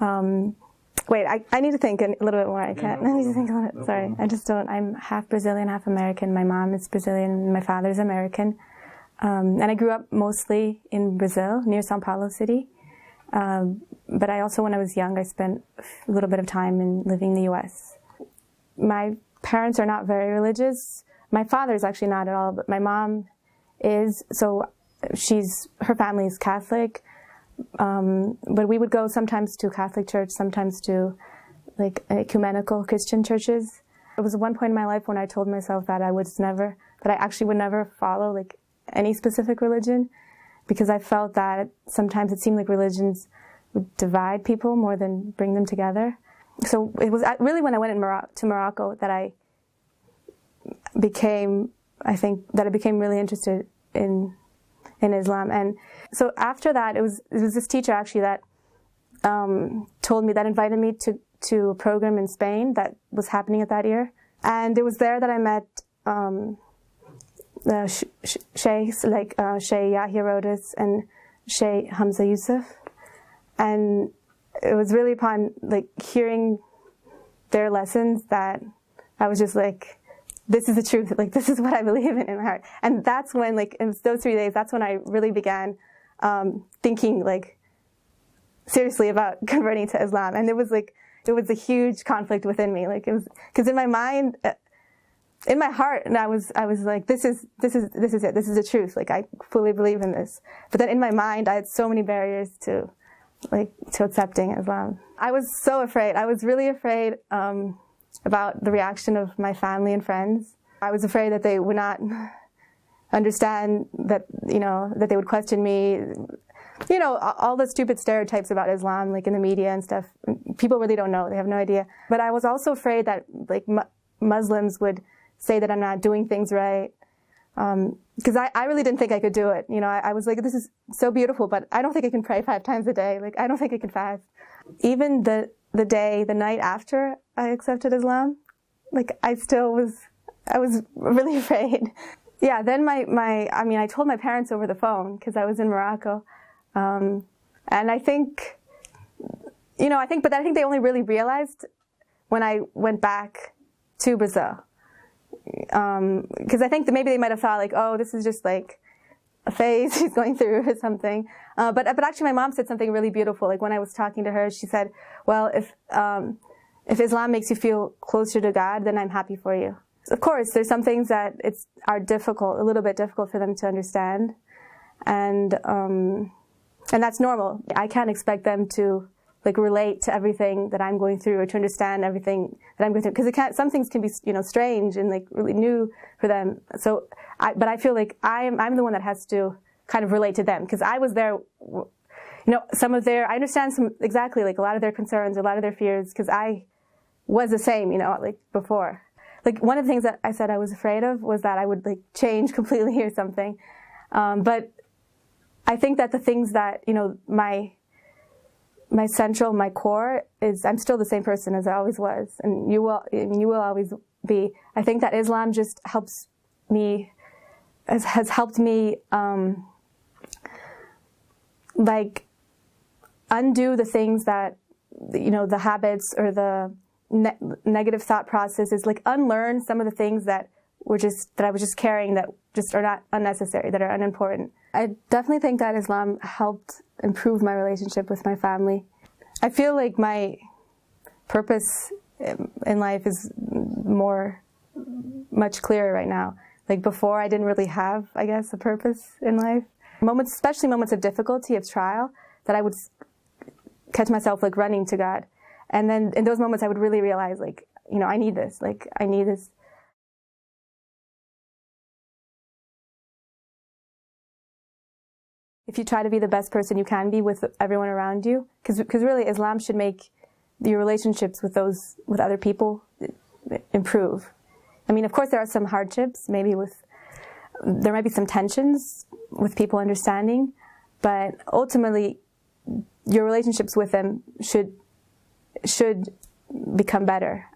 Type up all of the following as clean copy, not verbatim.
Wait, I need to think a little bit more. I can't. I need to think a little bit. Sorry, I just don't. I'm half Brazilian, half American. My mom is Brazilian, my father's American. And I grew up mostly in Brazil, near São Paulo city. But I also, when I was young, I spent a little bit of time living in the U.S. My parents are not very religious. My father is actually not at all, but my mom is. So her family is Catholic. But we would go sometimes to Catholic church, sometimes to like ecumenical Christian churches. It was one point in my life when I told myself that I actually would never follow like any specific religion, because I felt that sometimes it seemed like religions would divide people more than bring them together. So it was really when I went to Morocco that I became really interested in Islam. And so after that, it was this teacher actually that invited me to a program in Spain that was happening at that year. And it was there that I met sheikhs like Sheikh Yahya Rhodus and Sheikh Hamza Yusuf. And it was really upon like hearing their lessons that I was just like, this is the truth, like this is what I believe in my heart. And that's when, like, in those 3 days, that's when I really began thinking like seriously about converting to Islam. And it was a huge conflict within me, like it was, because in my mind, in my heart, and I was like, this is it, this is the truth, like I fully believe in this. But then in my mind, I had so many barriers to accepting Islam. I was so afraid. I was really afraid about the reaction of my family and friends. I was afraid that they would not understand, that that they would question me. All the stupid stereotypes about Islam, like in the media and stuff. People really don't know. They have no idea. But I was also afraid that like Muslims would say that I'm not doing things right. Because I really didn't think I could do it. I was like, this is so beautiful, but I don't think I can pray 5 times a day. Like, I don't think I can fast. Even the night after I accepted Islam, like, I was really afraid. Yeah, then I told my parents over the phone, because I was in Morocco. And I think they only really realized when I went back to Brazil. Because I think that maybe they might have thought like, oh, this is just like a phase he's going through or something. But actually my mom said something really beautiful. Like when I was talking to her, she said, well, if Islam makes you feel closer to God, then I'm happy for you. Of course, there's some things that are difficult, a little bit difficult for them to understand. And that's normal. I can't expect them to like relate to everything that I'm going through, or to understand everything that I'm going through, because some things can be strange and like really new for them. So, but I feel like I'm the one that has to kind of relate to them, because I was there. I understand exactly like a lot of their concerns, a lot of their fears, because I was the same, like before. Like one of the things that I said I was afraid of was that I would like change completely or something. But I think that the things that my core is, I'm still the same person as I always was, and you will always be. I think that Islam just has helped me, like undo the things that, the habits or the negative thought processes, like unlearn some of the things that I was just carrying that just are not unnecessary, that are unimportant. I definitely think that Islam helped improve my relationship with my family. I feel like my purpose in life is much clearer right now. Like before, I didn't really have, I guess, a purpose in life. Especially moments of difficulty, of trial, that I would catch myself like running to God. And then in those moments, I would really realize, like, I need this. Like, I need this. If you try to be the best person you can be with everyone around you, because really Islam should make your relationships with other people improve. I mean, of course there are some hardships, there might be some tensions with people understanding, but ultimately your relationships with them should become better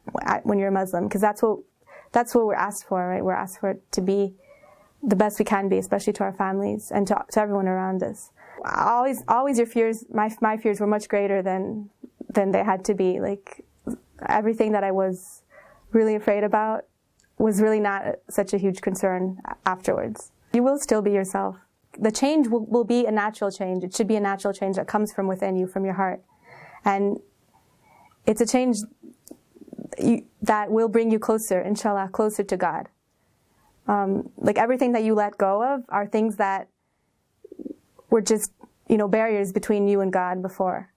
when you're a Muslim, because that's what we're asked for, right? We're asked for it to be the best we can be, especially to our families and to everyone around us. Always your fears, my fears were much greater than than they had to be. Like, everything that I was really afraid about was really not such a huge concern afterwards. You will still be yourself. The change will be a natural change. It should be a natural change that comes from within you, from your heart. And it's a change that will bring you closer, inshallah, closer to God. Like, everything that you let go of are things that were just, barriers between you and God before.